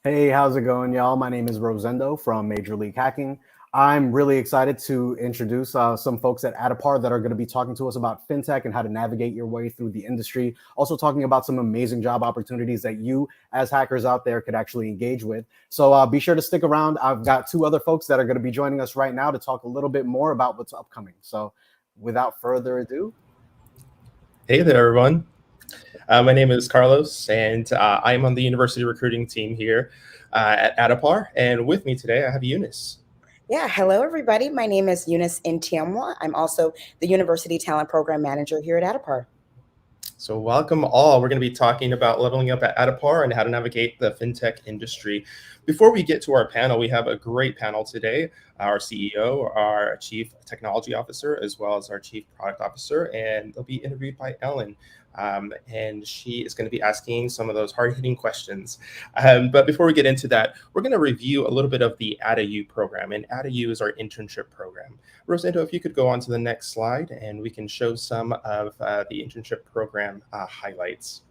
Hey, how's it going, y'all? My name is Rosendo from Major League Hacking. I'm really excited to introduce some folks at Addepar that are going to be talking to us about fintech and how to navigate your way through the industry. Also talking about some amazing job opportunities that you as hackers out there could actually engage with. So be sure to stick around. I've got two other folks that are going to be joining us right now to talk a little bit more about what's upcoming. So without further ado. Hey there, everyone. My name is Carlos, and I'm on the university recruiting team here at Addepar. And with me today, I have Eunice. Yeah, hello, everybody. My name is Eunice Ntiamwa. I'm also the University Talent Program Manager here at Addepar. So welcome all. We're going to be talking about leveling up at Addepar and how to navigate the fintech industry. Before we get to our panel, we have a great panel today. Our CEO, our Chief Technology Officer, as well as our Chief Product Officer, and they'll be interviewed by Ellen. And she is going to be asking some of those hard-hitting questions. But before we get into that, we're going to review a little bit of the AddeU program. And AddeU is our internship program. Rosendo, if you could go on to the next slide, and we can show some of the internship program highlights.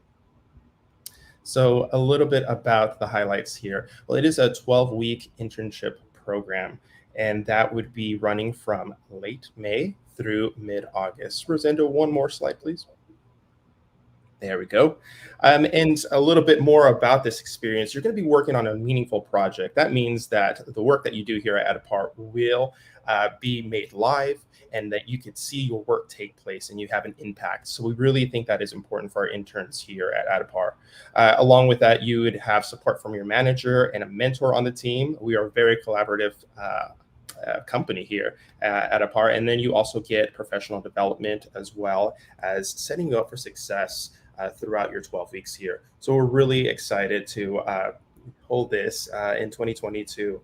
So a little bit about the highlights here. Well, it is a 12-week internship program, and that would be running from late May through mid-August. Rosendo, one more slide, please. There we go. And a little bit more about this experience. You're going to be working on a meaningful project. That means that the work that you do here at Addepar will be made live, and that you could see your work take place and you have an impact. So we really think that is important for our interns here at Addepar. Along with that, you would have support from your manager and a mentor on the team. We are a very collaborative company here at Addepar. And then you also get professional development as well as setting you up for success throughout your 12 weeks here. So we're really excited to hold this in 2022.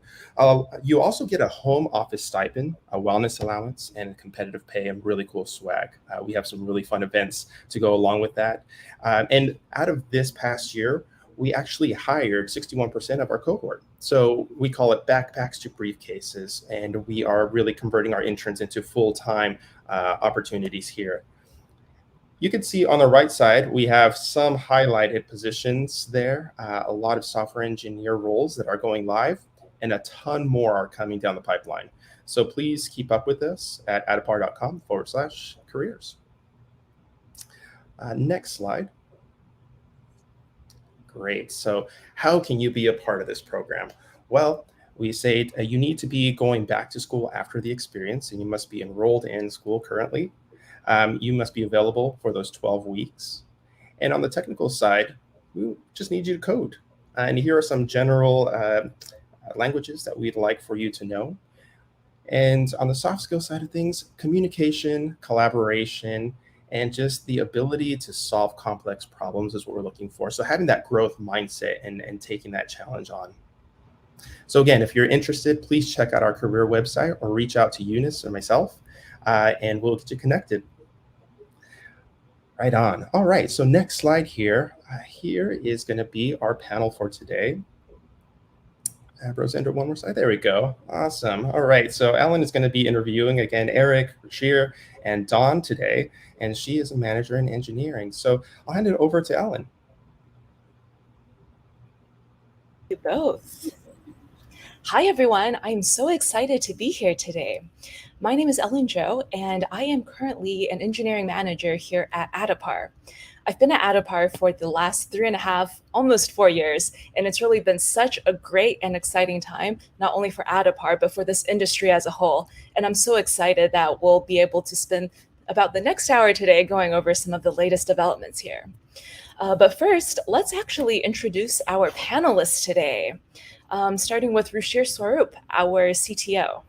You also get a home office stipend, a wellness allowance, and competitive pay, and really cool swag. We have some really fun events to go along with that. And out of this past year, we actually hired 61% of our cohort. So we call it backpacks to briefcases, and we are really converting our interns into full-time opportunities here. You can see on the right side, we have some highlighted positions there, a lot of software engineer roles that are going live, and a ton more are coming down the pipeline. So please keep up with us at addepar.com/careers. Next slide. Great. So how can you be a part of this program? Well, we say you need to be going back to school after the experience, and you must be enrolled in school currently. You must be available for those 12 weeks. And on the technical side, we just need you to code. And here are some general languages that we'd like for you to know. And on the soft skill side of things, communication, collaboration, and just the ability to solve complex problems is what we're looking for. So having that growth mindset and taking that challenge on. So again, if you're interested, please check out our career website or reach out to Eunice or myself, and we'll get you connected. Right on. All right, so next slide here. Here is going to be our panel for today. Rosendo, one more slide. There we go. Awesome. All right, so Ellen is going to be interviewing, again, Eric, Rashir, and Dawn today, and she is a manager in engineering. So I'll hand it over to Ellen. You both. Hi, everyone. I'm so excited to be here today. My name is Ellen Jo, and I am currently an engineering manager here at Addepar. I've been at Addepar for the last 3.5, almost 4 years, and it's really been such a great and exciting time, not only for Addepar, but for this industry as a whole. And I'm so excited that we'll be able to spend about the next hour today going over some of the latest developments here. But first, let's actually introduce our panelists today, starting with Rushir Swaroop, our CTO.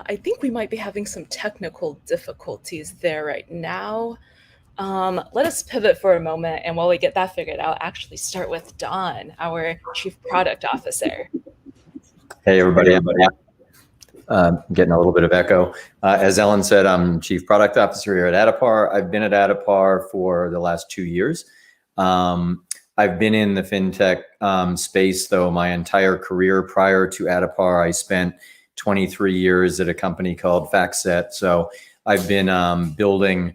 I think we might be having some technical difficulties there right now. Let us pivot for a moment, and while we get that figured out, actually start with Dawn, our Chief Product Officer. Hey, everybody. Getting a little bit of echo. As Ellen said, I'm Chief Product Officer here at Addepar. I've been at Addepar for the last 2 years. I've been in the FinTech space, though, my entire career. Prior to Addepar, I spent 23 years at a company called FactSet. So I've been building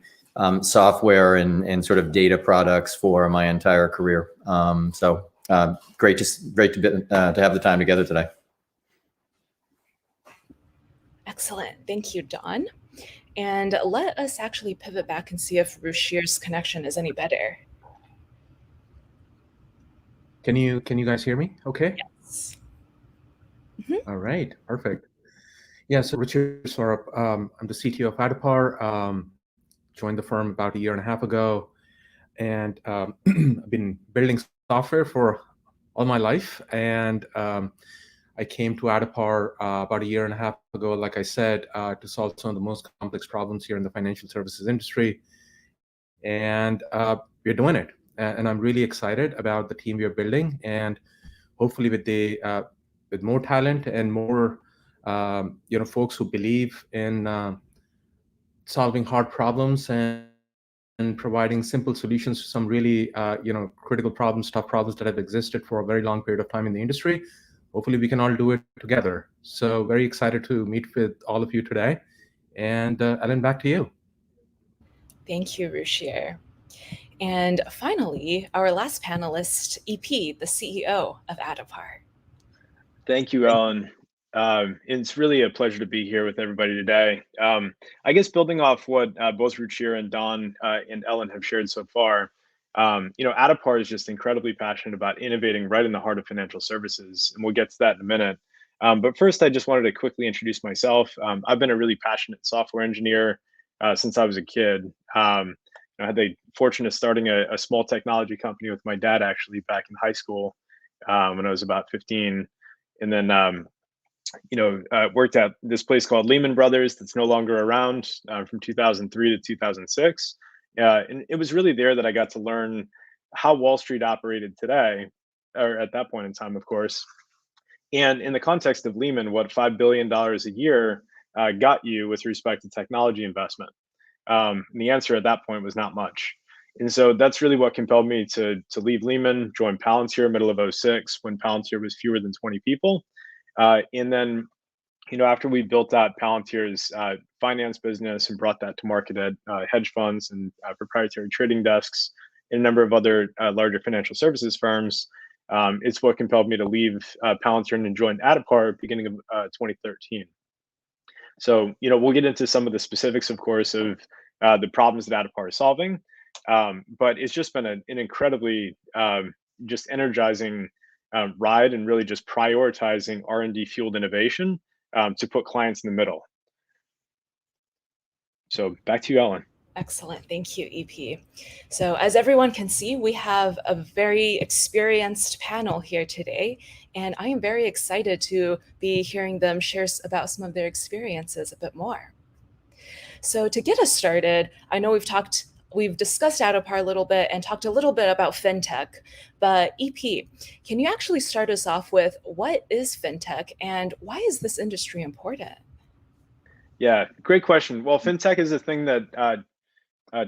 software and sort of data products for my entire career. Great to have the time together today. Excellent. Thank you, Don. And let us actually pivot back and see if Ruchir's connection is any better. Can you guys hear me? Okay. Yes. Mm-hmm. All right. Perfect. Yeah. So Ruchir Saurabh, I'm the CTO of Addepar. Joined the firm about 1.5 years ago, and I've been building software for all my life. And I came to Addepar about 1.5 years ago, like I said, to solve some of the most complex problems here in the financial services industry. And we're doing it. And I'm really excited about the team we are building, and hopefully with more talent and more folks who believe in solving hard problems and providing simple solutions to some really critical problems, tough problems that have existed for a very long period of time in the industry. Hopefully we can all do it together. So very excited to meet with all of you today. And Ellen, back to you. Thank you, Ruchir. And finally, our last panelist, EP, the CEO of Addepar. Thank you, Ellen. It's really a pleasure to be here with everybody today. I guess building off what both Ruchir and Don and Ellen have shared so far, Addepar is just incredibly passionate about innovating right in the heart of financial services, and we'll get to that in a minute. But first, I just wanted to quickly introduce myself. I've been a really passionate software engineer since I was a kid. I had the fortune of starting a small technology company with my dad actually back in high school when I was about 15. And then, worked at this place called Lehman Brothers that's no longer around from 2003 to 2006. And it was really there that I got to learn how Wall Street operated today, or at that point in time, of course. And in the context of Lehman, what $5 billion a year got you with respect to technology investment? And the answer at that point was not much. And so that's really what compelled me to leave Lehman, join Palantir middle of 2006 when Palantir was fewer than 20 people. And then, after we built out Palantir's finance business and brought that to market at hedge funds and proprietary trading desks and a number of other larger financial services firms, it's what compelled me to leave Palantir and join Addepar beginning of 2013. So, we'll get into some of the specifics, of course, of the problems that Addepar is solving. But it's just been an incredibly just energizing ride, and really just prioritizing R&D fueled innovation to put clients in the middle. So back to you, Ellen. Excellent. Thank you, EP. So as everyone can see, we have a very experienced panel here today, and I am very excited to be hearing them share about some of their experiences a bit more. So to get us started, I know we've discussed Addepar a little bit and talked a little bit about FinTech, but EP, can you actually start us off with what is FinTech and why is this industry important? Yeah, great question. Well, FinTech is a thing that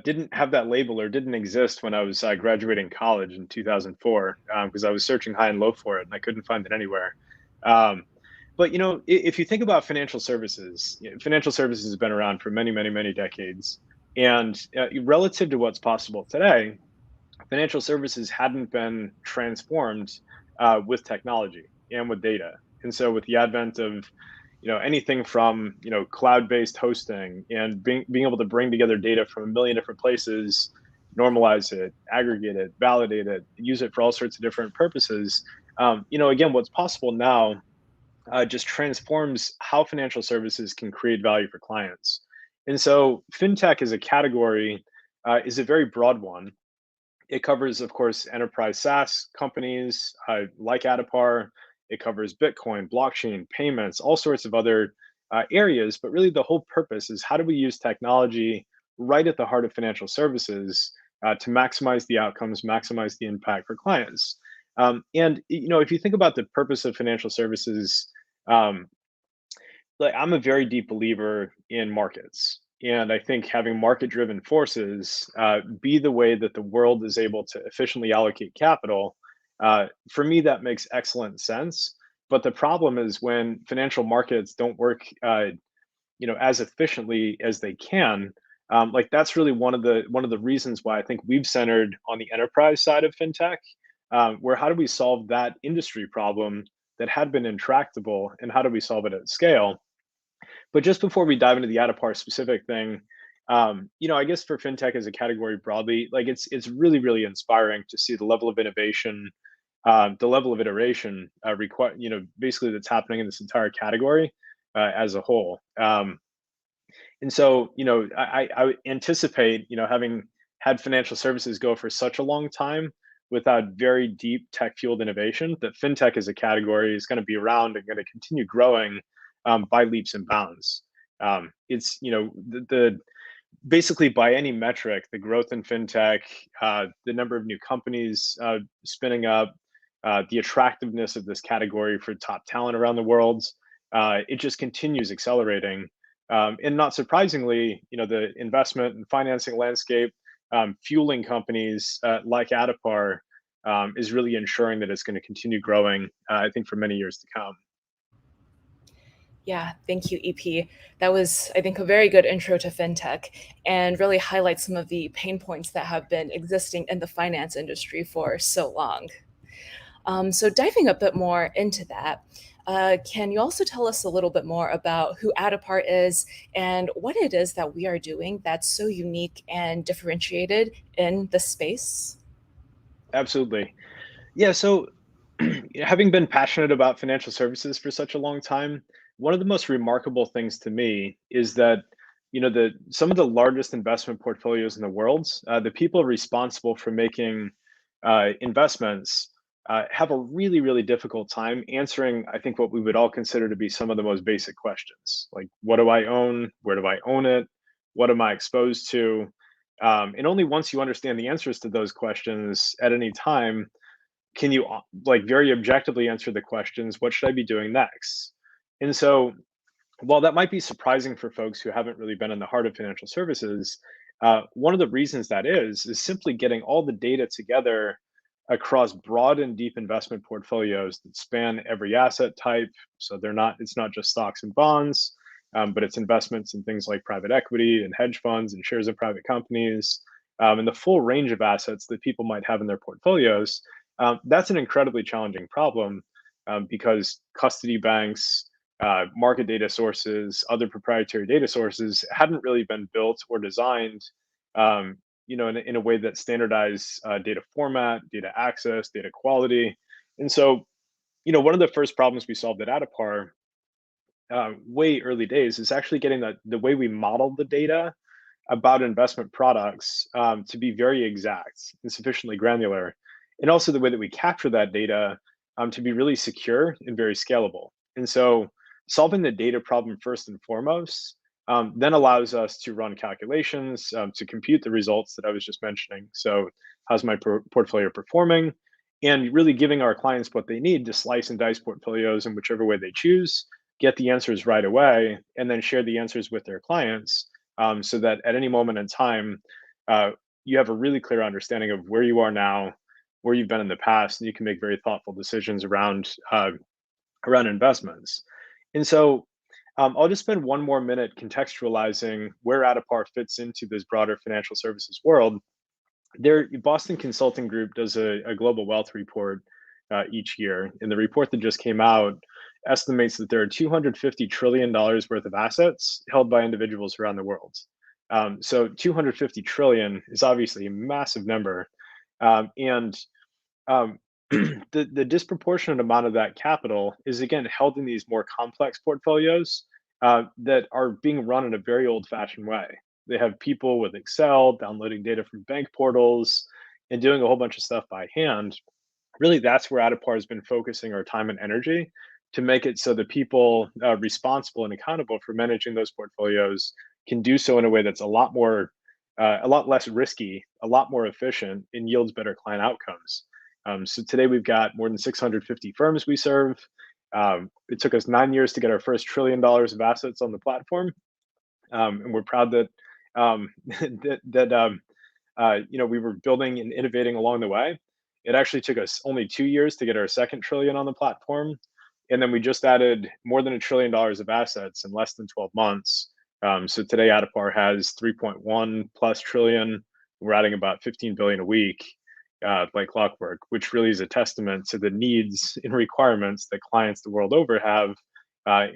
didn't have that label or didn't exist when I was graduating college in 2004 because I was searching high and low for it and I couldn't find it anywhere. But if you think about financial services, financial services has been around for many, many, many decades. And relative to what's possible today, financial services hadn't been transformed with technology and with data. And so with the advent of anything from cloud-based hosting and being able to bring together data from a million different places, normalize it, aggregate it, validate it, use it for all sorts of different purposes, again, what's possible now just transforms how financial services can create value for clients. And so FinTech as a category is a very broad one. It covers, of course, enterprise SaaS companies like Addepar. It covers Bitcoin, blockchain, payments, all sorts of other areas. But really the whole purpose is how do we use technology right at the heart of financial services to maximize the outcomes, maximize the impact for clients. And if you think about the purpose of financial services, I'm a very deep believer in markets. And I think having market-driven forces be the way that the world is able to efficiently allocate capital, for me, that makes excellent sense. But the problem is when financial markets don't work, as efficiently as they can. Like that's really one of the reasons why I think we've centered on the enterprise side of fintech, where how do we solve that industry problem that had been intractable, and how do we solve it at scale? But just before we dive into the Addepar specific thing, I guess for fintech as a category broadly, like it's really inspiring to see the level of innovation, the level of iteration require basically that's happening in this entire category as a whole. And so, I anticipate, having had financial services go for such a long time without very deep tech fueled innovation, that fintech as a category is going to be around and going to continue growing by leaps and bounds. It's, the basically by any metric, the growth in fintech, the number of new companies spinning up, the attractiveness of this category for top talent around the world, it just continues accelerating. And not surprisingly, the investment and financing landscape fueling companies like Addepar is really ensuring that it's going to continue growing, I think, for many years to come. Yeah, thank you, EP. That was, I think, a very good intro to fintech and really highlights some of the pain points that have been existing in the finance industry for so long. So diving a bit more into that, can you also tell us a little bit more about who Addepar is and what it is that we are doing that's so unique and differentiated in the space? Absolutely. Yeah. So, having been passionate about financial services for such a long time, one of the most remarkable things to me is that some of the largest investment portfolios in the world, the people responsible for making investments, have a really difficult time answering, I think, what we would all consider to be some of the most basic questions, like what do I own, where do I own it, what am I exposed to, and only once you understand the answers to those questions at any time can you like very objectively answer the questions, what should I be doing next? And so while that might be surprising for folks who haven't really been in the heart of financial services, one of the reasons that is simply getting all the data together across broad and deep investment portfolios that span every asset type. So it's not just stocks and bonds, but it's investments in things like private equity and hedge funds and shares of private companies, and the full range of assets that people might have in their portfolios. That's an incredibly challenging problem because custody banks, market data sources, other proprietary data sources hadn't really been built or designed, in a way that standardized data format, data access, data quality. And so, one of the first problems we solved at Addepar, way early days, is actually getting the way we modeled the data about investment products to be very exact and sufficiently granular, and also the way that we capture that data to be really secure and very scalable. And so, solving the data problem first and foremost then allows us to run calculations to compute the results that I was just mentioning. So, how's my portfolio performing? And really giving our clients what they need to slice and dice portfolios in whichever way they choose, get the answers right away, and then share the answers with their clients so that at any moment in time, you have a really clear understanding of where you are now, where you've been in the past, and you can make very thoughtful decisions around investments. And so I'll just spend one more minute contextualizing where Addepar fits into this broader financial services world. Boston Consulting Group does a global wealth report each year, and the report that just came out estimates that there are $250 trillion worth of assets held by individuals around the world. So 250 trillion is obviously a massive number, and the disproportionate amount of that capital is again held in these more complex portfolios that are being run in a very old-fashioned way. They have people with Excel downloading data from bank portals and doing a whole bunch of stuff by hand. Really, that's where Addepar has been focusing our time and energy to make it so the people responsible and accountable for managing those portfolios can do so in a way that's a lot less risky, a lot more efficient, and yields better client outcomes. So today we've got more than 650 firms we serve. It took us 9 years to get our first $1 trillion of assets on the platform, and we're proud that we were building and innovating along the way. It actually took us only 2 years to get our second trillion on the platform, And then we just added more than $1 trillion of assets in less than 12 months. So today Addepar has 3.1 plus trillion. We're adding about 15 billion a week, like clockwork, which really is a testament to the needs and requirements that clients the world over have,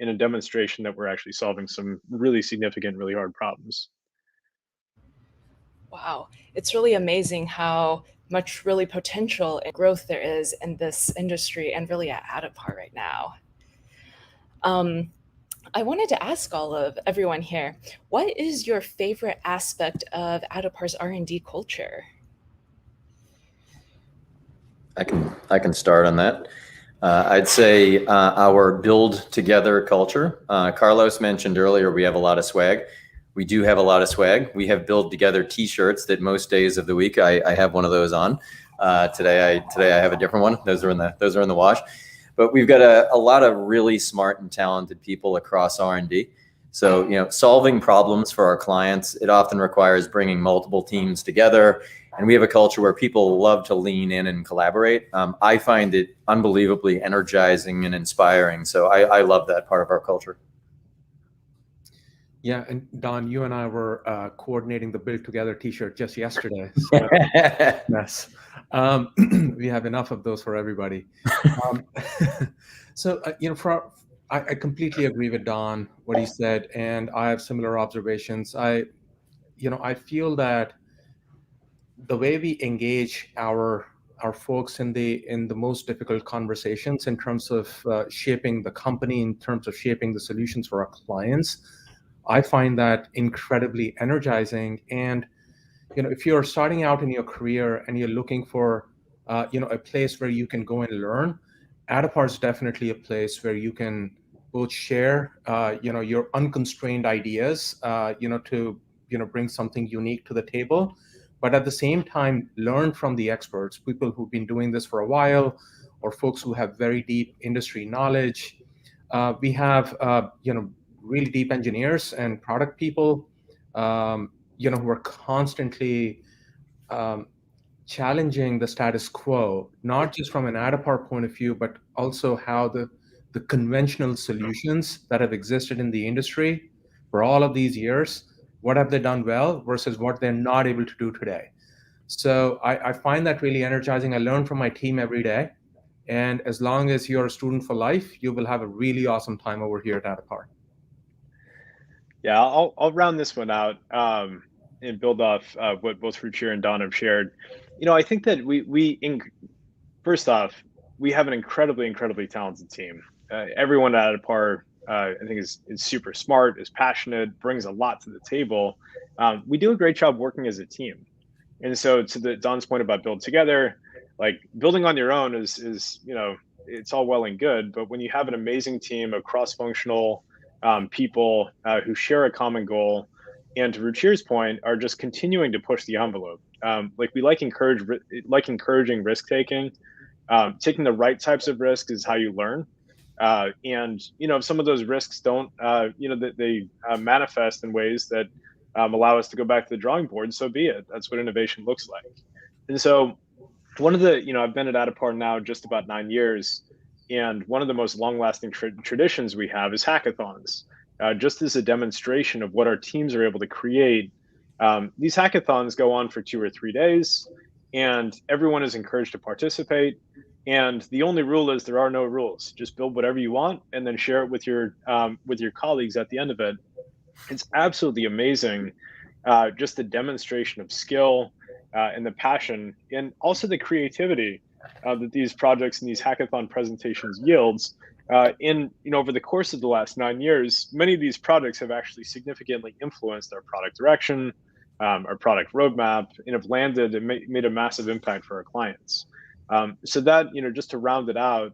in a demonstration that we're actually solving some really significant, really hard problems. Wow, it's really amazing how much really potential and growth there is in this industry and really at Addepar right now. I wanted to ask everyone here, what is your favorite aspect of Addepar's R&D culture? I can start on that. I'd say our build together culture. Carlos mentioned earlier we have a lot of swag. We do have a lot of swag. We have build together T-shirts that most days of the week I have one of those on. Today I have a different one. Those are in the wash. But we've got a lot of really smart and talented people across R&D. So solving problems for our clients, it often requires bringing multiple teams together. And we have a culture where people love to lean in and collaborate. I find it unbelievably energizing and inspiring. So I love that part of our culture. Yeah, and Don, you and I were coordinating the Build Together T-shirt just yesterday. So yes, we have enough of those for everybody. So I completely agree with Don what he said, and I have similar observations. I feel that the way we engage our folks in the most difficult conversations in terms of shaping the company, in terms of shaping the solutions for our clients, I find that incredibly energizing. And if you're starting out in your career and you're looking for a place where you can go and learn, Addepar is definitely a place where you can both share your unconstrained ideas to bring something unique to the table, but at the same time learn from the experts, people who've been doing this for a while, or folks who have very deep industry knowledge. We have really deep engineers and product people, who are constantly challenging the status quo, not just from an Addepar point of view, but also how the conventional solutions that have existed in the industry for all of these years, what have they done well versus what they're not able to do today. So I find that really energizing. I learn from my team every day. And as long as you're a student for life, you will have a really awesome time over here at Addepar. Yeah, I'll round this one out and build off what both Ruchir and Don have shared. I think that first off, we have an incredibly talented team. Everyone at Addepar, I think, is super smart, is passionate, brings a lot to the table. We do a great job working as a team. And so to Don's point about build together, like building on your own is it's all well and good, but when you have an amazing team of cross-functional people who share a common goal, and to Ruchir's point, are just continuing to push the envelope. We like encouraging risk taking. Taking the right types of risks is how you learn. And if some of those risks don't, they manifest in ways that allow us to go back to the drawing board, so be it. That's what innovation looks like. And so one of the, I've been at Addepar now just about 9 years, and one of the most long-lasting traditions we have is hackathons. Just as a demonstration of what our teams are able to create, these hackathons go on for 2 or 3 days, and everyone is encouraged to participate. And the only rule is there are no rules. Just build whatever you want and then share it with your colleagues at the end of it. It's absolutely amazing, just the demonstration of skill and the passion, and also the creativity that these projects and these hackathon presentations yields. Over the course of the last 9 years, many of these projects have actually significantly influenced our product direction, our product roadmap, and have landed and made a massive impact for our clients. So that, just to round it out,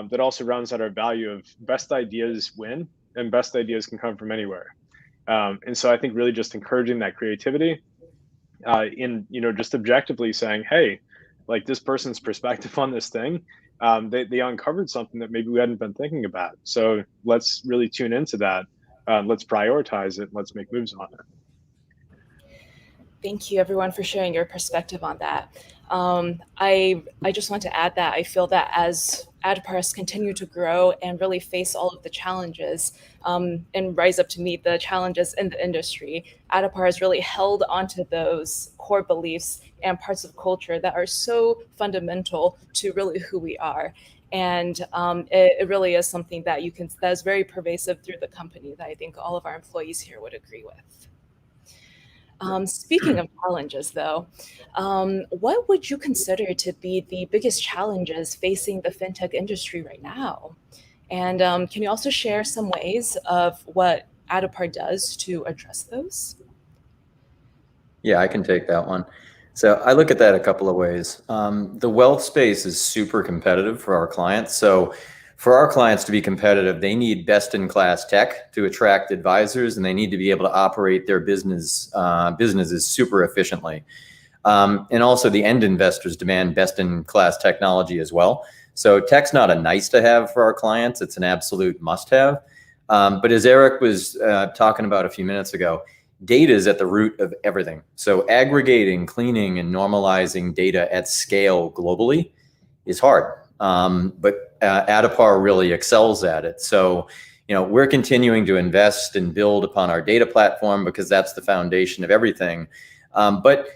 that also rounds out our value of best ideas win, and best ideas can come from anywhere. And so I think really just encouraging that creativity, just objectively saying, hey, like this person's perspective on this thing, they uncovered something that maybe we hadn't been thinking about. So let's really tune into that. Let's prioritize it. Let's make moves on it. Thank you, everyone, for sharing your perspective on that. I just want to add that I feel that as Addepar has continued to grow and really face all of the challenges and rise up to meet the challenges in the industry, Addepar has really held onto those core beliefs and parts of culture that are so fundamental to really who we are. And it really is something that that is very pervasive through the company that I think all of our employees here would agree with. Speaking of challenges, though, what would you consider to be the biggest challenges facing the fintech industry right now? And can you also share some ways of what Addepar does to address those? Yeah, I can take that one. So I look at that a couple of ways. The wealth space is super competitive for our clients. So for our clients to be competitive, they need best-in-class tech to attract advisors, and they need to be able to operate their businesses super efficiently. And also the end investors demand best-in-class technology as well. So tech's not a nice to have for our clients, it's an absolute must-have. But as Eric was talking about a few minutes ago, data is at the root of everything. So aggregating, cleaning, and normalizing data at scale globally is hard. But Addepar really excels at it. So, we're continuing to invest and build upon our data platform because that's the foundation of everything. But,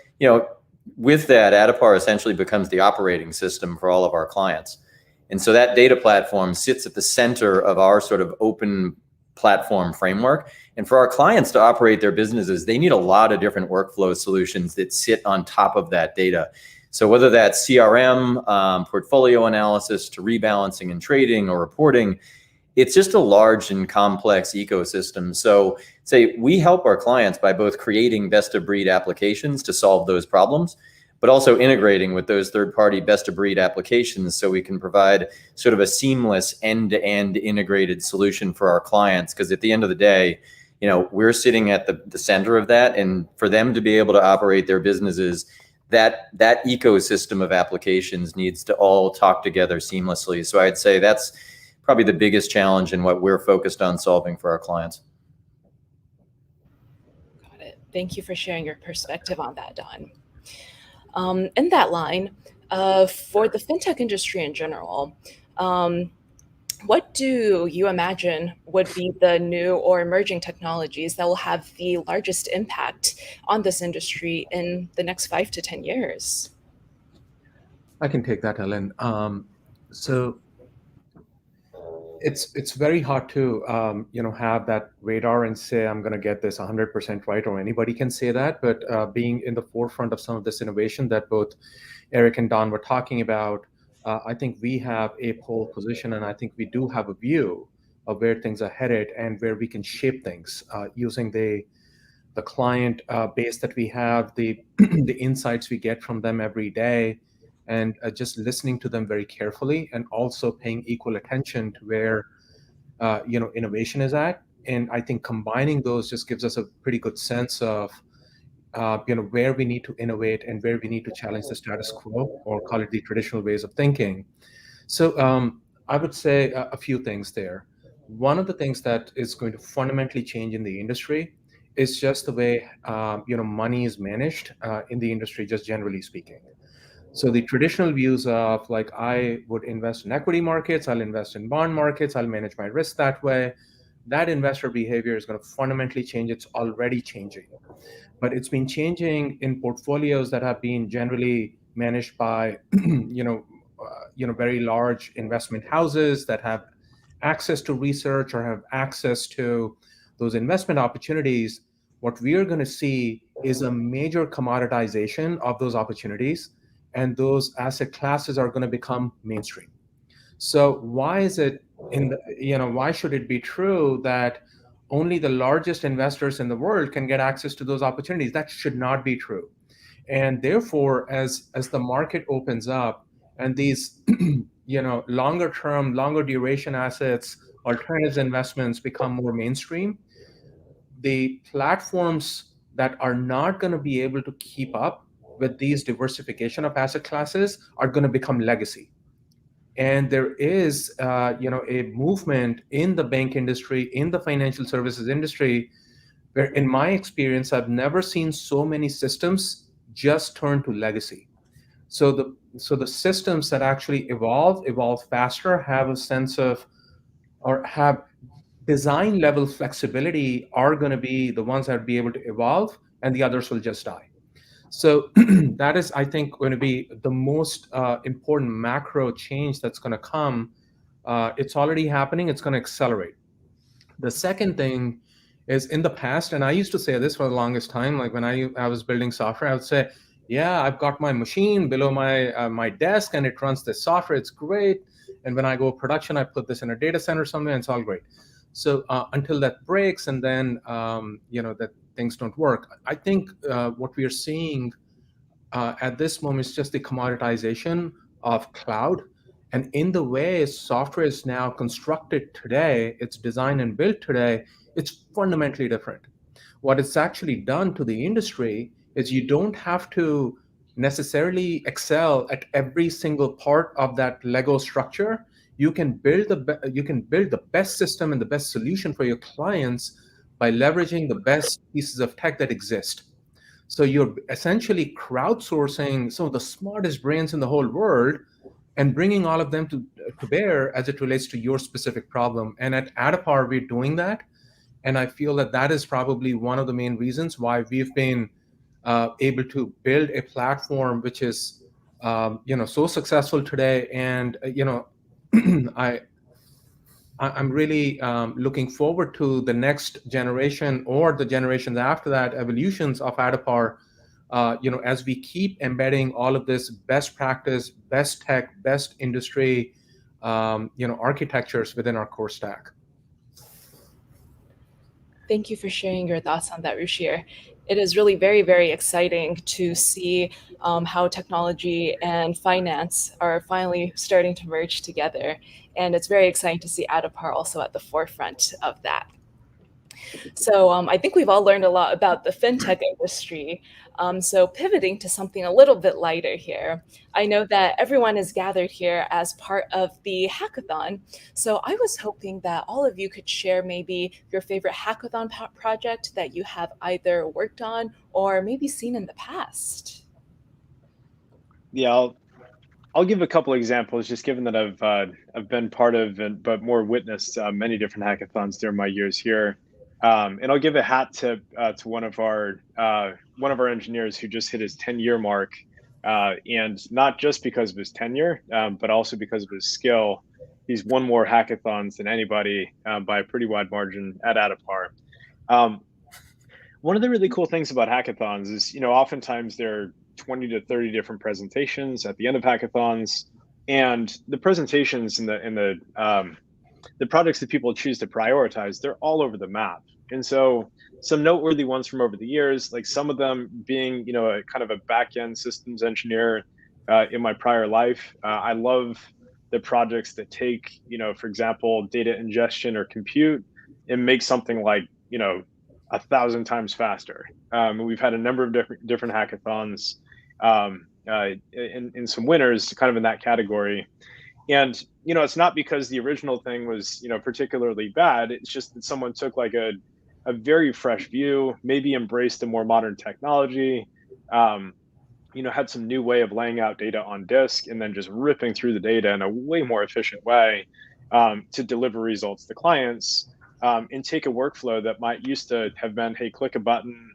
with that, Addepar essentially becomes the operating system for all of our clients. And so that data platform sits at the center of our sort of open platform framework. And for our clients to operate their businesses, they need a lot of different workflow solutions that sit on top of that data. So whether that's CRM, portfolio analysis to rebalancing and trading or reporting, it's just a large and complex ecosystem. So we help our clients by both creating best of breed applications to solve those problems, but also integrating with those third-party best of breed applications so we can provide sort of a seamless end-to-end integrated solution for our clients. Because at the end of the day, we're sitting at the center of that, and for them to be able to operate their businesses, that ecosystem of applications needs to all talk together seamlessly. So I'd say that's probably the biggest challenge in what we're focused on solving for our clients. Got it. Thank you for sharing your perspective on that, Don. In that line, for the fintech industry in general, what do you imagine would be the new or emerging technologies that will have the largest impact on this industry in the next 5 to 10 years? I can take that, Ellen. So it's very hard to have that radar and say I'm going to get this 100% right, or anybody can say that. But being in the forefront of some of this innovation that both Eric and Don were talking about, I think we have a pole position, and I think we do have a view of where things are headed and where we can shape things using the client base that we have, the the insights we get from them every day, and just listening to them very carefully, and also paying equal attention to where innovation is at. And I think combining those just gives us a pretty good sense of where we need to innovate and where we need to challenge the status quo, or call it the traditional ways of thinking. So I would say a few things there. One of the things that is going to fundamentally change in the industry is just the way money is managed in the industry, just generally speaking. So the traditional views of like, I would invest in equity markets, I'll invest in bond markets, I'll manage my risk that way. That investor behavior is going to fundamentally change. It's already changing, but it's been changing in portfolios that have been generally managed by, very large investment houses that have access to research or have access to those investment opportunities. What we are going to see is a major commoditization of those opportunities, and those asset classes are going to become mainstream. So why should it be true that only the largest investors in the world can get access to those opportunities? That should not be true. And therefore, as the market opens up and these longer term, longer duration assets, alternatives investments become more mainstream, the platforms that are not going to be able to keep up with these diversification of asset classes are going to become legacy. And there is a movement in the bank industry, in the financial services industry, where in my experience, I've never seen so many systems just turn to legacy. So the systems that actually evolve faster, have a sense of, or have design level flexibility, are going to be the ones that be able to evolve, and the others will just die. So that is, I think, going to be the most important macro change that's going to come. It's already happening. It's going to accelerate. The second thing is, in the past, and I used to say this for the longest time, like when I was building software, I would say, yeah, I've got my machine below my desk and it runs this software. It's great. And when I go production, I put this in a data center somewhere and it's all great. So until that breaks, and then that things don't work. I think what we are seeing at this moment is just the commoditization of cloud. And in the way software is now constructed today, it's designed and built today, it's fundamentally different. What it's actually done to the industry is you don't have to necessarily excel at every single part of that Lego structure. You can build the best system and the best solution for your clients by leveraging the best pieces of tech that exist. So you're essentially crowdsourcing some of the smartest brains in the whole world and bringing all of them to bear as it relates to your specific problem. And at Addepar, we're doing that. And I feel that that is probably one of the main reasons why we've been able to build a platform which is so successful today. And I'm really looking forward to the next generation, or the generations after that, evolutions of Addepar, as we keep embedding all of this best practice, best tech, best industry, architectures within our core stack. Thank you for sharing your thoughts on that, Ruchir. It is really very, very exciting to see how technology and finance are finally starting to merge together. And it's very exciting to see Addepar also at the forefront of that. So I think we've all learned a lot about the FinTech industry. So pivoting to something a little bit lighter here, I know that everyone is gathered here as part of the hackathon. So I was hoping that all of you could share maybe your favorite hackathon project that you have either worked on or maybe seen in the past. Yeah, I'll give a couple examples, just given that I've been part of, but more witnessed many different hackathons during my years here. And I'll give a hat to one of our engineers who just hit his 10-year mark, and not just because of his tenure, but also because of his skill. He's won more hackathons than anybody by a pretty wide margin at Addepar. One of the really cool things about hackathons is, oftentimes there are 20 to 30 different presentations at the end of hackathons, and the presentations and the projects that people choose to prioritize, they're all over the map. And so some noteworthy ones from over the years, like some of them being, a kind of a back-end systems engineer in my prior life. I love the projects that take, for example, data ingestion or compute and make something like, 1,000 times faster. We've had a number of different hackathons, in some winners kind of in that category. And, it's not because the original thing was, particularly bad. It's just that someone took like a very fresh view, maybe embraced a more modern technology, had some new way of laying out data on disk, and then just ripping through the data in a way more efficient way to deliver results to clients, and take a workflow that might used to have been, hey, click a button,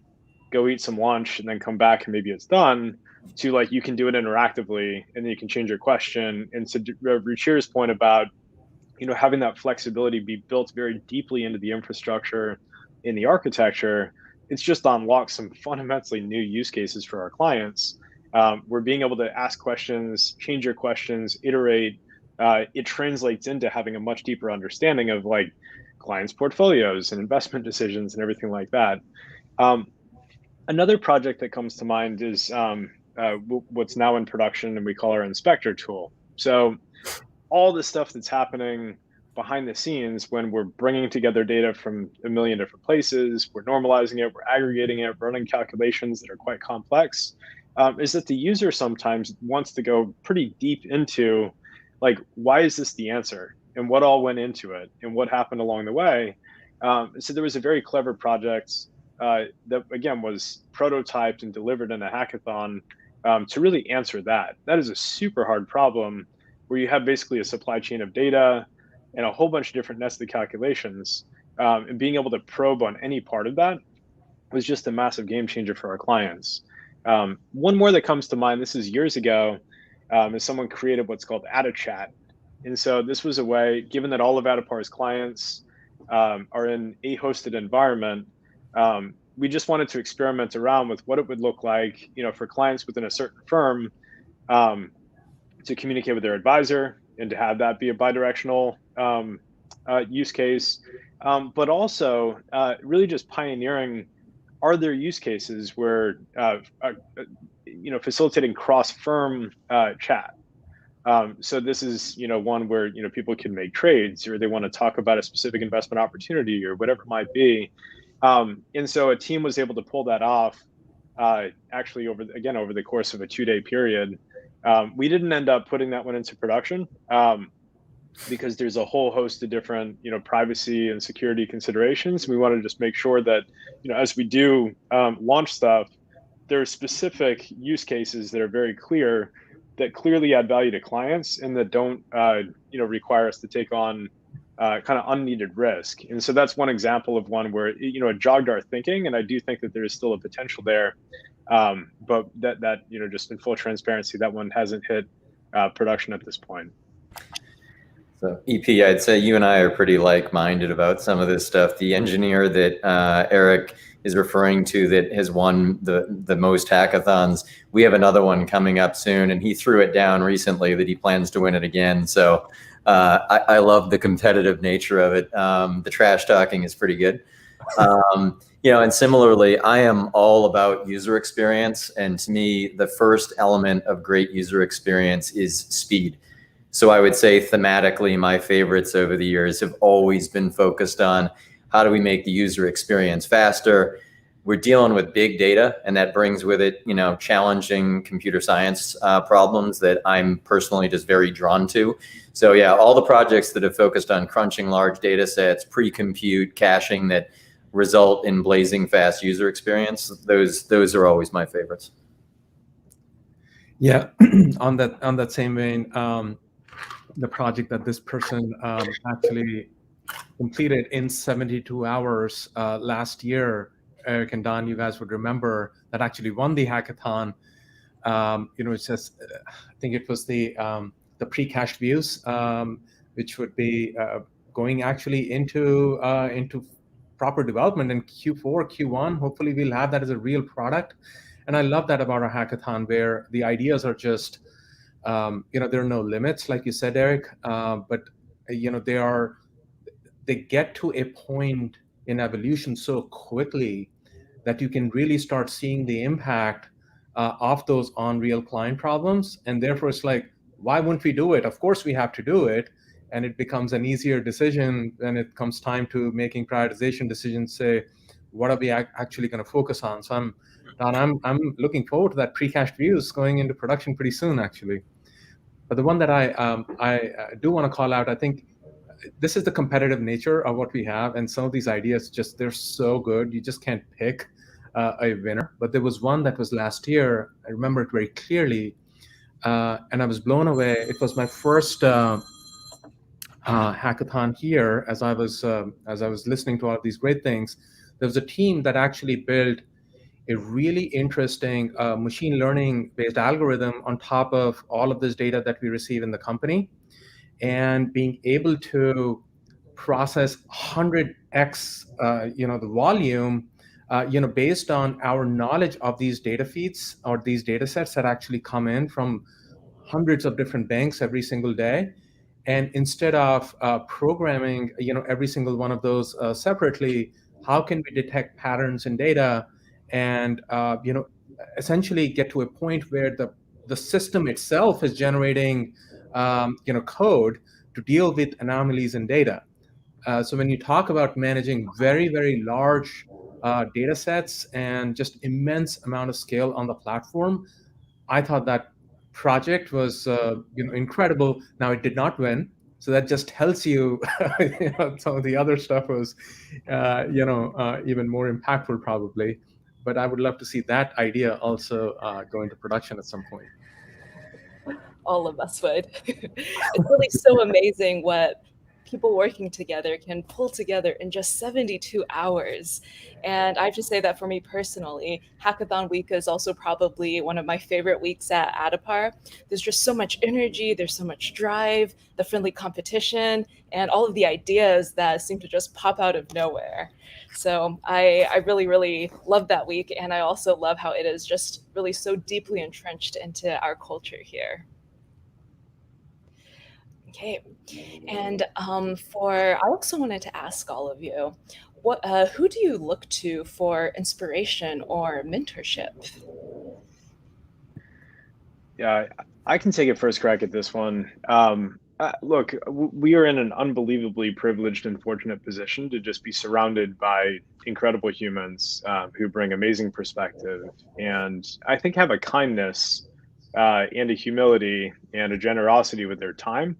go eat some lunch, and then come back and maybe it's done, to like, you can do it interactively and then you can change your question. And to Ruchir's point about, having that flexibility be built very deeply into the infrastructure, in the architecture, it's just unlocked some fundamentally new use cases for our clients. We're being able to ask questions, change your questions, iterate. It translates into having a much deeper understanding of like clients' portfolios and investment decisions and everything like that. Another project that comes to mind is what's now in production, and we call our inspector tool. So all the stuff that's happening behind the scenes when we're bringing together data from a million different places, we're normalizing it, we're aggregating it, running calculations that are quite complex, is that the user sometimes wants to go pretty deep into, like, why is this the answer? And what all went into it? And what happened along the way? So there was a very clever project that, again, was prototyped and delivered in a hackathon. to really answer that. That is a super hard problem where you have basically a supply chain of data and a whole bunch of different nested calculations. And being able to probe on any part of that was just a massive game changer for our clients. One more that comes to mind, this is years ago, is someone created what's called AddeChat. And so this was a way, given that all of Addepar's clients are in a hosted environment, we just wanted to experiment around with what it would look like, for clients within a certain firm to communicate with their advisor and to have that be a bidirectional use case, but also really just pioneering, are there use cases where facilitating cross-firm chat. So this is one where people can make trades, or they want to talk about a specific investment opportunity or whatever it might be. And so a team was able to pull that off actually over the course of a 2-day period. We didn't end up putting that one into production because there's a whole host of different privacy and security considerations. We want to just make sure that as we do launch stuff, there are specific use cases that are very clear, that clearly add value to clients, and that don't require us to take on kind of unneeded risk. And so that's one example of one where it jogged our thinking, and I do think that there is still a potential there. But that just in full transparency, that one hasn't hit production at this point. So EP, I'd say you and I are pretty like-minded about some of this stuff. The engineer that Eric is referring to that has won the most hackathons, we have another one coming up soon, and he threw it down recently that he plans to win it again. So I love the competitive nature of it. The trash talking is pretty good. And similarly, I am all about user experience. And to me, the first element of great user experience is speed. So I would say thematically, my favorites over the years have always been focused on how do we make the user experience faster. We're dealing with big data, and that brings with it, challenging computer science problems that I'm personally just very drawn to. So yeah, all the projects that have focused on crunching large data sets, pre-compute, caching that result in blazing fast user experience, those are always my favorites. Yeah, on that same vein, the project that this person actually completed in 72 hours last year, Eric and Don, you guys would remember, that actually won the hackathon. It's just, I think it was the pre-cached views, which would be going actually into proper development in Q4, Q1. Hopefully we'll have that as a real product. And I love that about a hackathon, where the ideas are just, there are no limits, like you said, Eric, but they get to a point in evolution so quickly that you can really start seeing the impact of those on real client problems. And therefore it's like, why wouldn't we do it? Of course we have to do it. And it becomes an easier decision when it comes time to making prioritization decisions, say, what are we actually going to focus on? So I'm looking forward to that pre-cached views going into production pretty soon, actually. But the one that I do want to call out, I think this is the competitive nature of what we have. And some of these ideas, they're so good. You just can't pick a winner. But there was one that was last year. I remember it very clearly. And I was blown away. It was my first hackathon here. As I was listening to all of these great things, there was a team that actually built a really interesting machine learning based algorithm on top of all of this data that we receive in the company, and being able to process 100x the volume based on our knowledge of these data feeds or these data sets that actually come in from hundreds of different banks every single day. And instead of programming every single one of those separately, how can we detect patterns in data and essentially get to a point where the system itself is generating code to deal with anomalies in data. So when you talk about managing very, very large data sets and just immense amount of scale on the platform, I thought that project was incredible. Now it did not win, so that just tells you some of the other stuff was even more impactful probably. but I would love to see that idea also go into production at some point. All of us would. It's really so amazing what people working together can pull together in just 72 hours. And I have to say that for me personally, Hackathon Week is also probably one of my favorite weeks at Addepar. There's just so much energy, there's so much drive, the friendly competition, and all of the ideas that seem to just pop out of nowhere. So I really, really love that week. And I also love how it is just really so deeply entrenched into our culture here. Okay, and I also wanted to ask all of you, who do you look to for inspiration or mentorship? Yeah, I can take a first crack at this one. Look, we are in an unbelievably privileged and fortunate position to just be surrounded by incredible humans who bring amazing perspective, and I think have a kindness and a humility and a generosity with their time.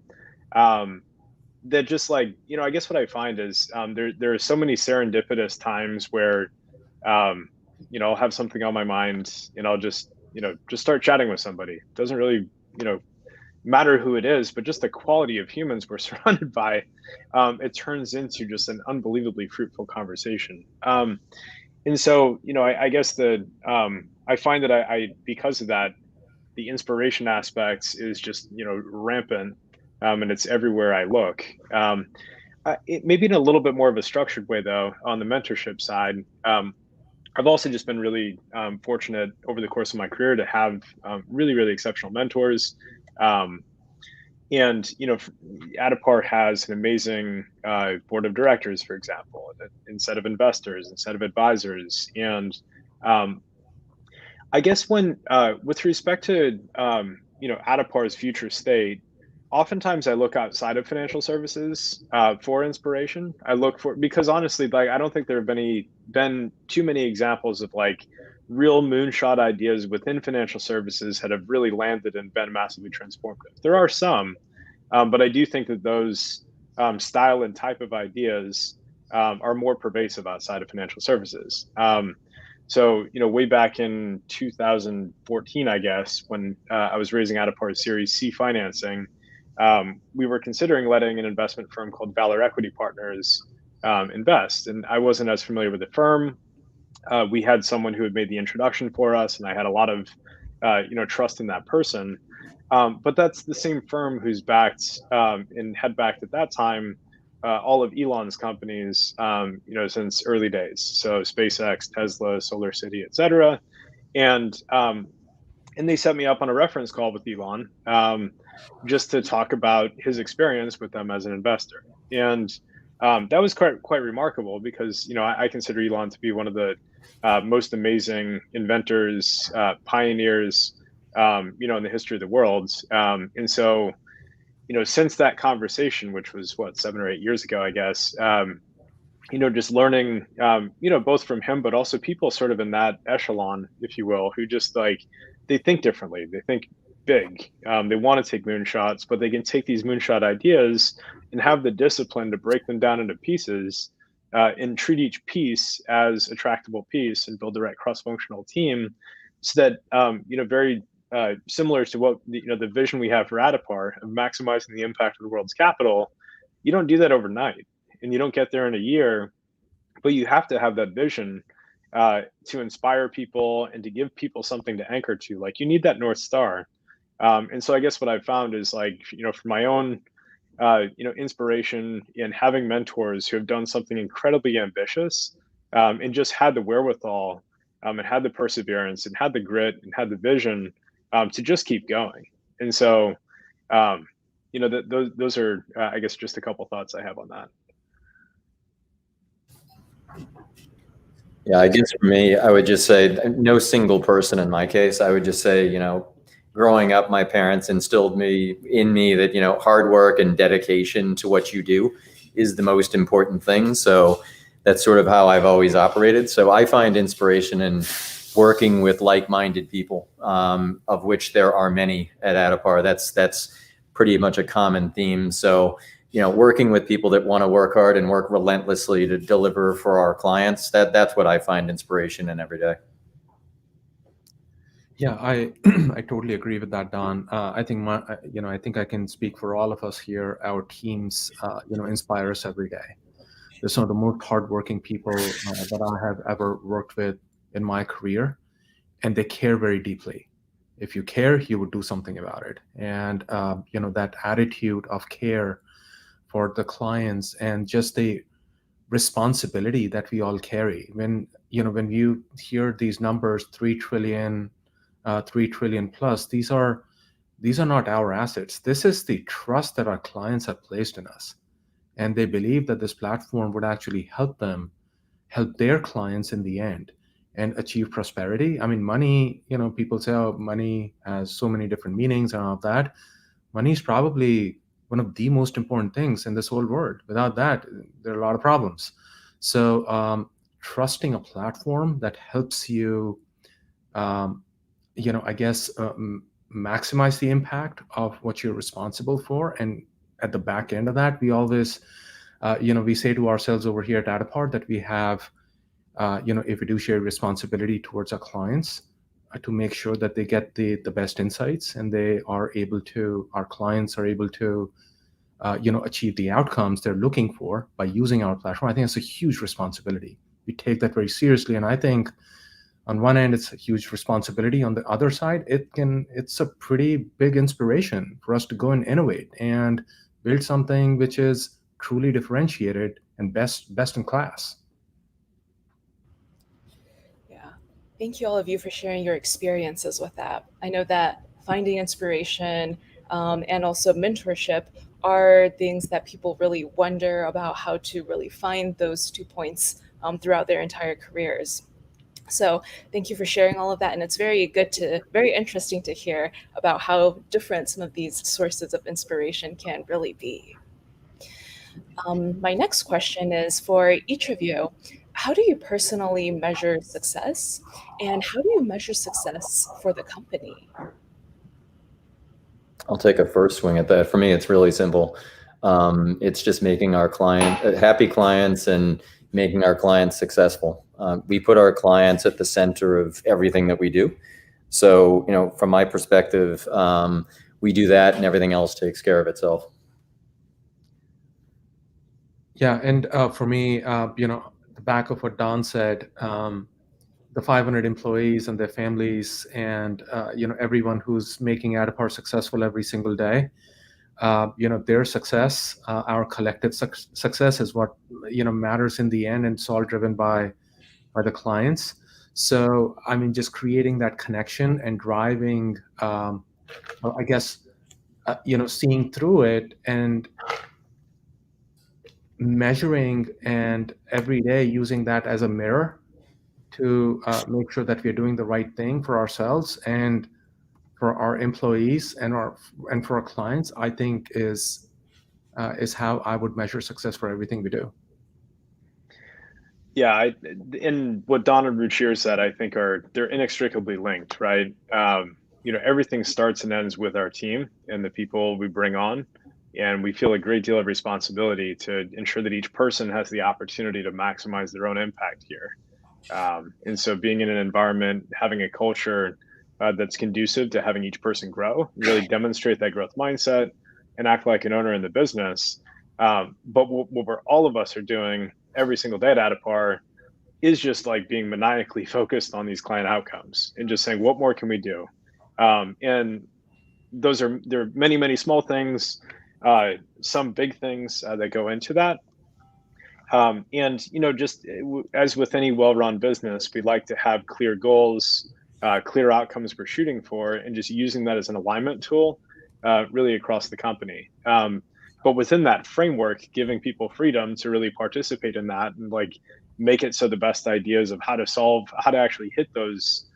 That just like, I guess what I find is there are so many serendipitous times where I'll have something on my mind and I'll just start chatting with somebody. It doesn't really matter who it is, but just the quality of humans we're surrounded by, it turns into just an unbelievably fruitful conversation. And so I guess I find that I because of that, the inspiration aspects is just rampant. And it's everywhere I look. Maybe in a little bit more of a structured way, though, on the mentorship side. I've also just been really fortunate over the course of my career to have really, really exceptional mentors. And Addepar has an amazing board of directors, for example, instead of investors, instead of advisors. And I guess with respect to Addepar's future state, oftentimes I look outside of financial services for inspiration. Because honestly, like, I don't think there have been too many examples of like real moonshot ideas within financial services that have really landed and been massively transformative. There are some, but I do think that those style and type of ideas are more pervasive outside of financial services. So, way back in 2014, I guess, when I was raising Addepar's Series C financing, we were considering letting an investment firm called Valor Equity Partners invest. And I wasn't as familiar with the firm. We had someone who had made the introduction for us, and I had a lot of trust in that person. But that's the same firm who's backed and had backed at that time all of Elon's companies, since early days. So SpaceX, Tesla, SolarCity, et cetera. And they set me up on a reference call with Elon just to talk about his experience with them as an investor. And that was quite remarkable because, I consider Elon to be one of the most amazing inventors, pioneers, in the history of the world. And so, since that conversation, which was 7 or 8 years ago, I guess, just learning, both from him, but also people sort of in that echelon, if you will, who just like, they think differently. They think big. They want to take moonshots, but they can take these moonshot ideas and have the discipline to break them down into pieces and treat each piece as a tractable piece and build the right cross-functional team so that, very similar to what the vision we have for Addepar of maximizing the impact of the world's capital. You don't do that overnight, and you don't get there in a year, but you have to have that vision to inspire people and to give people something to anchor to. Like, you need that North Star. And so I guess what I've found is, like, for my own inspiration in having mentors who have done something incredibly ambitious and just had the wherewithal and had the perseverance and had the grit and had the vision to just keep going. And so, those are, I guess, just a couple thoughts I have on that. Yeah, I guess for me, I would just say no single person in my case. I would just say, growing up, my parents instilled in me that, hard work and dedication to what you do is the most important thing. So that's sort of how I've always operated. So I find inspiration in working with like-minded people, of which there are many at Addepar. That's pretty much a common theme. So, working with people that want to work hard and work relentlessly to deliver for our clients, that's what I find inspiration in every day. Yeah, I I totally agree with that, Don. I think I think I can speak for all of us here. Our teams, inspire us every day. They're some of the most hardworking people that I have ever worked with in my career, and they care very deeply. If you care, you would do something about it. And that attitude of care for the clients and just the responsibility that we all carry. When you hear these numbers, 3 trillion plus, these are not our assets. This is the trust that our clients have placed in us, and they believe that this platform would actually help them help their clients in the end and achieve prosperity. I mean, money, people say, oh, money has so many different meanings and all of that. Money is probably one of the most important things in this whole world. Without that, there are a lot of problems. So trusting a platform that helps you, I guess, maximize the impact of what you're responsible for. And at the back end of that, we always, we say to ourselves over here at Addepar that we have, a fiduciary responsibility towards our clients to make sure that they get the best insights, and our clients are able to, achieve the outcomes they're looking for by using our platform. I think it's a huge responsibility. We take that very seriously, and I think on one end it's a huge responsibility. On the other side, it's a pretty big inspiration for us to go and innovate and build something which is truly differentiated and best in class. Yeah. Thank you all of you for sharing your experiences with that. I know that finding inspiration and also mentorship are things that people really wonder about how to really find those 2 points throughout their entire careers. So thank you for sharing all of that. And it's very interesting to hear about how different some of these sources of inspiration can really be. My next question is for each of you. How do you personally measure success, and how do you measure success for the company? I'll take a first swing at that. For me, it's really simple. It's just making our happy clients and making our clients successful. We put our clients at the center of everything that we do. So, from my perspective, we do that and everything else takes care of itself. Yeah, and for me, the back of what Don said, the 500 employees and their families, and everyone who's making Addepar successful every single day, their success, our collective success, is what matters in the end, and it's all driven by the clients. So I mean, just creating that connection and driving, I guess, seeing through it and measuring, and every day using that as a mirror to make sure that we're doing the right thing for ourselves and for our employees and for our clients, I think is how I would measure success for everything we do. Yeah, and what Don and Ruchir said, I think they're inextricably linked, right? Everything starts and ends with our team and the people we bring on, and we feel a great deal of responsibility to ensure that each person has the opportunity to maximize their own impact here. And so being in an environment, having a culture that's conducive to having each person grow, really demonstrate that growth mindset and act like an owner in the business. But what all of us are doing every single day at Addepar is just like being maniacally focused on these client outcomes and just saying, what more can we do? And there are many, many small things, some big things that go into that. And just as with any well-run business, we like to have clear goals, clear outcomes we're shooting for, and just using that as an alignment tool, really across the company. But within that framework, giving people freedom to really participate in that and like make it so the best ideas of how to actually hit those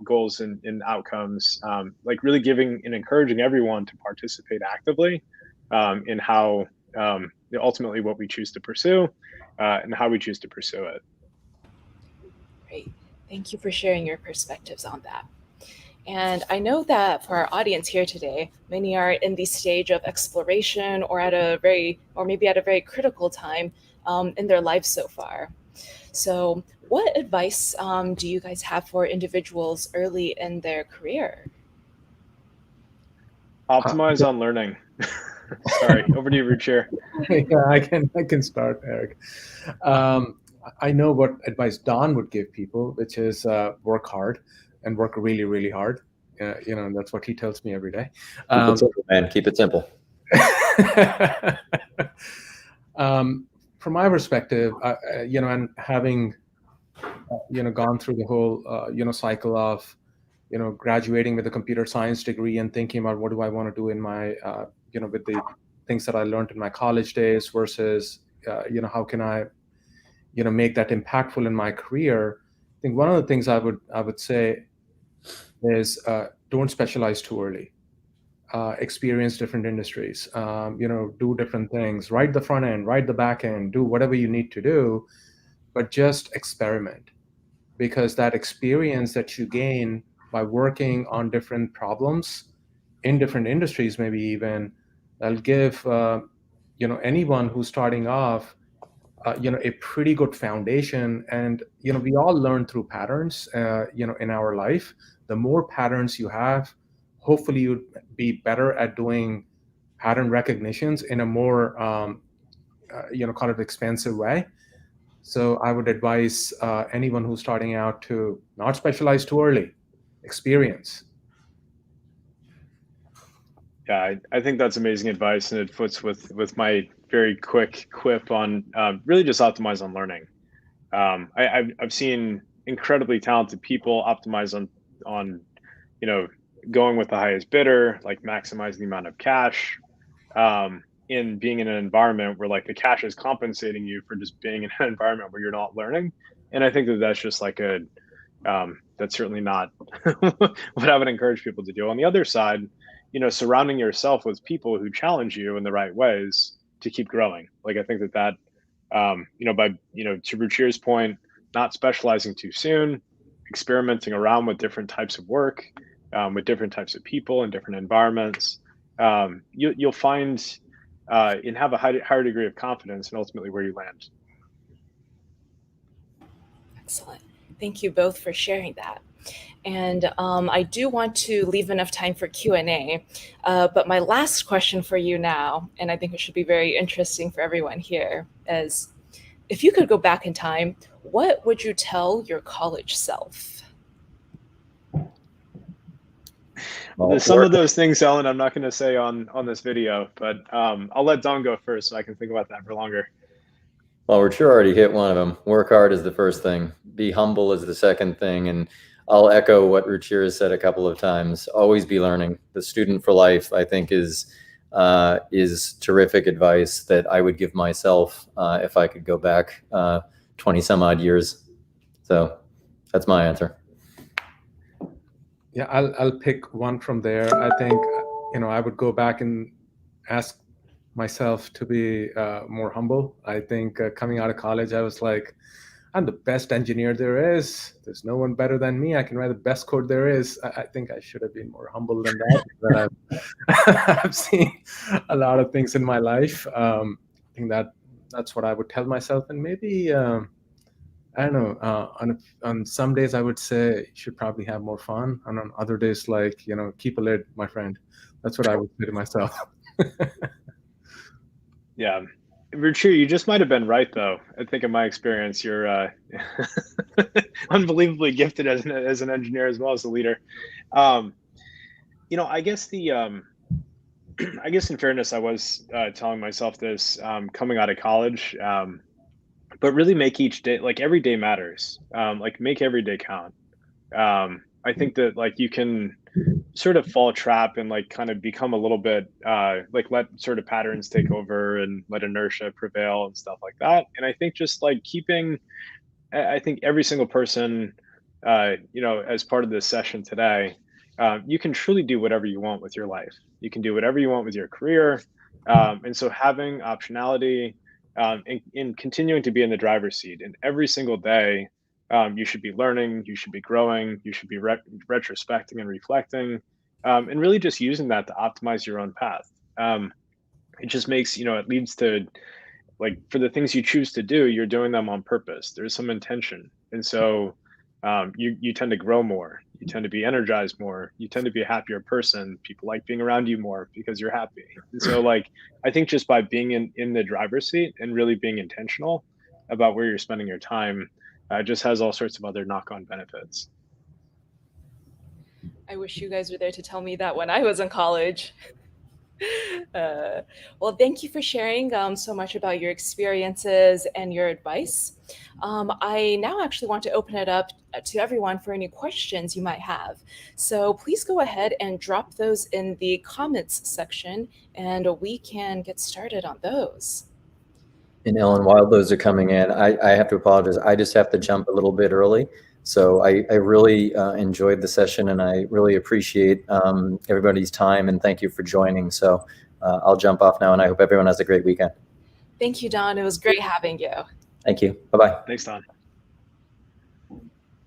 goals and outcomes, like really giving and encouraging everyone to participate actively in how ultimately what we choose to pursue and how we choose to pursue it. Great. Thank you for sharing your perspectives on that. And I know that for our audience here today, many are in the stage of exploration or maybe at a very critical time in their lives so far. So what advice do you guys have for individuals early in their career? Optimize on learning. Sorry, over to you, Ruchir. Yeah, I can start, Eric. I know what advice Don would give people, which is work hard and work really, really hard. That's what he tells me every day. Keep it simple, man. Keep it simple. From my perspective, and having gone through the whole cycle of graduating with a computer science degree and thinking about what do I want to do in my with the things that I learned in my college days versus how can I make that impactful in my career. I think one of the things I would say is don't specialize too early. Experience different industries, do different things, write the front end, write the back end, do whatever you need to do, but just experiment, because that experience that you gain by working on different problems in different industries, maybe even, that'll give anyone who's starting off a pretty good foundation. And we all learn through patterns in our life. The more patterns you have, hopefully you'd be better at doing pattern recognitions in a more kind of expansive way. So I would advise anyone who's starting out to not specialize too early. Experience. Yeah, I think that's amazing advice, and it fits with my very quick quip on really just optimize on learning. I've seen incredibly talented people optimize on going with the highest bidder, like maximizing the amount of cash, in being in an environment where like the cash is compensating you for just being in an environment where you're not learning. And I think that's just like that's certainly not what I would encourage people to do. On the other side, surrounding yourself with people who challenge you in the right ways to keep growing. Like I think that by to Ruchir's point, not specializing too soon, experimenting around with different types of work, with different types of people in different environments, you'll find and have a higher degree of confidence in ultimately where you land. Excellent. Thank you both for sharing that. And I do want to leave enough time for Q&A, but my last question for you now, and I think it should be very interesting for everyone here, is if you could go back in time, what would you tell your college self? There's some of those things, Ellen, I'm not going to say on this video, but I'll let Don go first so I can think about that for longer. Well, we're sure already hit one of them. Work hard is the first thing. Be humble is the second thing. And I'll echo what Ruchir has said a couple of times. Always be learning. The student for life, I think, is terrific advice that I would give myself if I could go back 20 some odd years. So that's my answer. Yeah, I'll pick one from there. I think, I would go back and ask myself to be more humble. I think coming out of college, I was like, I'm the best engineer there is. There's no one better than me. I can write the best code there is. I think I should have been more humble than that. But I've seen a lot of things in my life. I think that's what I would tell myself. And maybe, I don't know, on some days I would say you should probably have more fun. And on other days, like, keep a lid, my friend. That's what I would say to myself. Yeah. Ruchir, you just might have been right, though. I think in my experience, you're unbelievably gifted as an engineer as well as a leader. I guess I guess in fairness, I was telling myself this coming out of college, but really make each day, like every day matters. Like make every day count. I think that like you can sort of fall trap and like kind of become a little bit like let sort of patterns take over and let inertia prevail and stuff like that. And I think just like I think every single person, as part of this session today, you can truly do whatever you want with your life. You can do whatever you want with your career. And so having optionality and continuing to be in the driver's seat, and every single day, you should be learning, you should be growing, you should be retrospecting and reflecting, and really just using that to optimize your own path. It just makes, it leads to like for the things you choose to do, you're doing them on purpose. There's some intention. And so you tend to grow more. You tend to be energized more. You tend to be a happier person. People like being around you more because you're happy. And so like, I think just by being in the driver's seat and really being intentional about where you're spending your time, just has all sorts of other knock-on benefits. I wish you guys were there to tell me that when I was in college. Well, thank you for sharing so much about your experiences and your advice. I now actually want to open it up to everyone for any questions you might have. So please go ahead and drop those in the comments section, and we can get started on those. And Ellen, while those are coming in, I have to apologize. I just have to jump a little bit early. So I really enjoyed the session, and I really appreciate everybody's time, and thank you for joining. So I'll jump off now, and I hope everyone has a great weekend. Thank you, Don. It was great having you. Thank you. Bye-bye. Thanks, Don.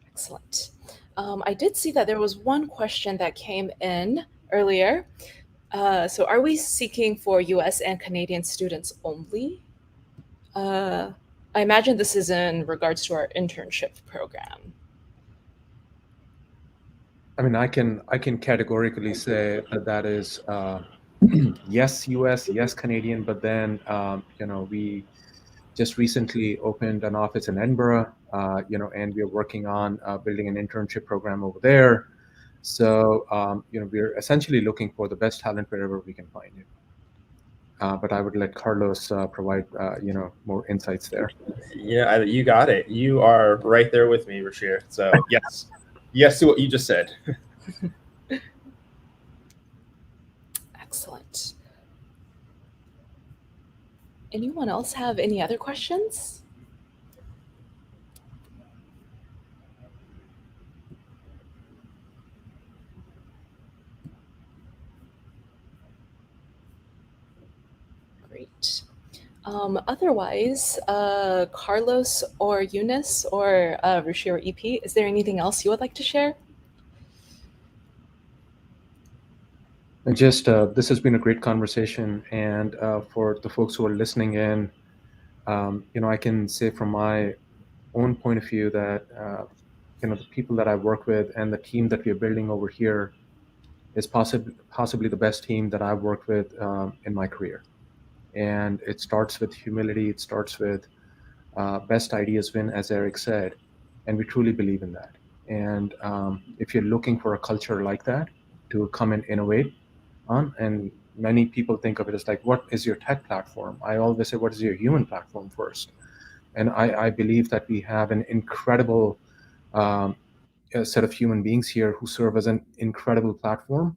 Excellent. I did see that there was one question that came in earlier. So are we seeking for US and Canadian students only? I imagine this is in regards to our internship program. I mean, I can categorically say that is yes, US, yes, Canadian, but then we just recently opened an office in Edinburgh, and we're working on building an internship program over there. So we're essentially looking for the best talent wherever we can find it. But I would let Carlos provide more insights there. Yeah, you got it. You are right there with me, Rashir. So yes to what you just said. Excellent. Anyone else have any other questions? Great. Otherwise, Carlos or Eunice or Rushi or EP, is there anything else you would like to share? And just this has been a great conversation, and for the folks who are listening in, I can say from my own point of view that the people that I work with and the team that we're building over here is possibly the best team that I've worked with in my career. And it starts with humility. It starts with best ideas win, as Eric said, and we truly believe in that. And if you're looking for a culture like that to come and innovate on, and many people think of it as like, what is your tech platform? I always say, what is your human platform first? And I believe that we have an incredible set of human beings here who serve as an incredible platform.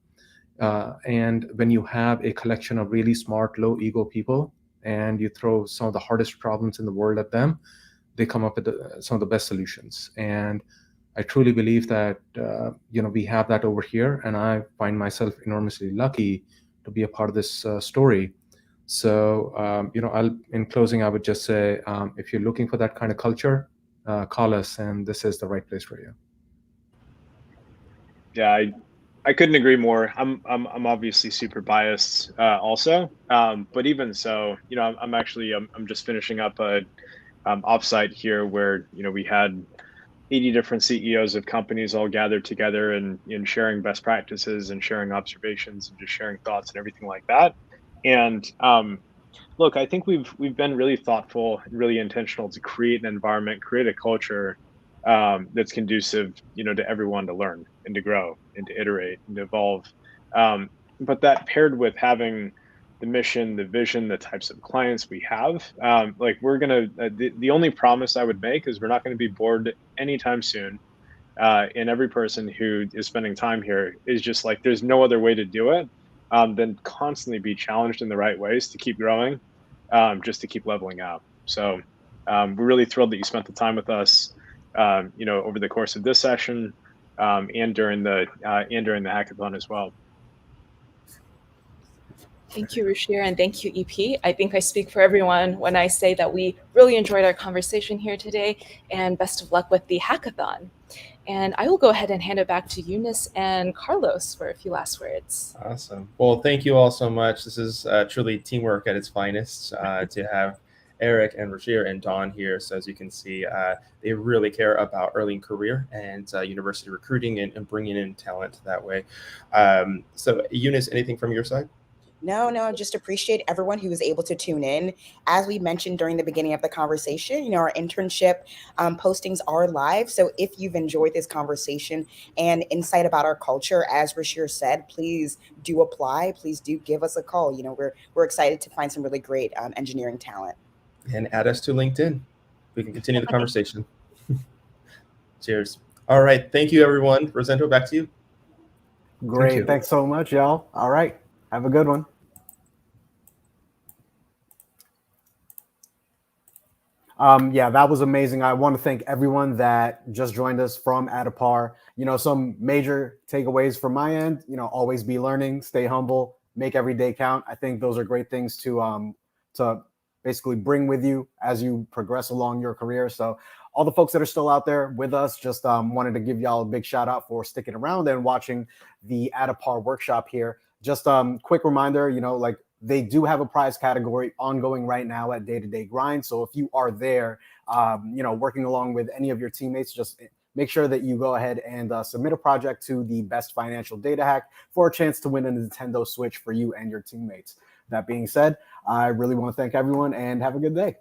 And when you have a collection of really smart, low ego people, and you throw some of the hardest problems in the world at them, they come up with some of the best solutions. And I truly believe that we have that over here, and I find myself enormously lucky to be a part of this story. So in closing, I would just say, if you're looking for that kind of culture, call us, and this is the right place for you. Yeah, I couldn't agree more. I'm obviously super biased also, but even so, I'm just finishing up a offsite here where we had 80 different CEOs of companies all gathered together and sharing best practices and sharing observations and just sharing thoughts and everything like that. And look, I think we've been really thoughtful and really intentional to create an environment, create a culture that's conducive, to everyone to learn and to grow and to iterate and to evolve. But that paired with having the mission, the vision, the types of clients we have, we're gonna. The only promise I would make is we're not going to be bored anytime soon. And every person who is spending time here is just like, there's no other way to do it than constantly be challenged in the right ways to keep growing, just to keep leveling up. So we're really thrilled that you spent the time with us, over the course of this session, and during the hackathon as well. Thank you, Rushir, and thank you, EP. I think I speak for everyone when I say that we really enjoyed our conversation here today, and best of luck with the hackathon. And I will go ahead and hand it back to Eunice and Carlos for a few last words. Awesome. Well, thank you all so much. This is truly teamwork at its finest, to have Eric and Rashir and Don here. So as you can see, they really care about early career and university recruiting and bringing in talent that way. So Eunice, anything from your side? No, just appreciate everyone who was able to tune in. As we mentioned during the beginning of the conversation, our internship postings are live. So if you've enjoyed this conversation and insight about our culture, as Rashir said, please do apply. Please do give us a call. We're excited to find some really great engineering talent. And add us to LinkedIn. We can continue the conversation. Cheers. All right. Thank you, everyone. Rosendo, back to you. Great. Thanks so much, y'all. All right. Have a good one. Yeah, that was amazing. I want to thank everyone that just joined us from Addepar. Some major takeaways from my end, always be learning, stay humble, make every day count. I think those are great things to basically bring with you as you progress along your career. So all the folks that are still out there with us, just wanted to give y'all a big shout out for sticking around and watching the Addepar workshop here. Just quick reminder, they do have a prize category ongoing right now at Day-to-Day Grind. So if you are there, working along with any of your teammates, just make sure that you go ahead and submit a project to the Best Financial Data Hack for a chance to win a Nintendo Switch for you and your teammates. That being said, I really want to thank everyone and have a good day.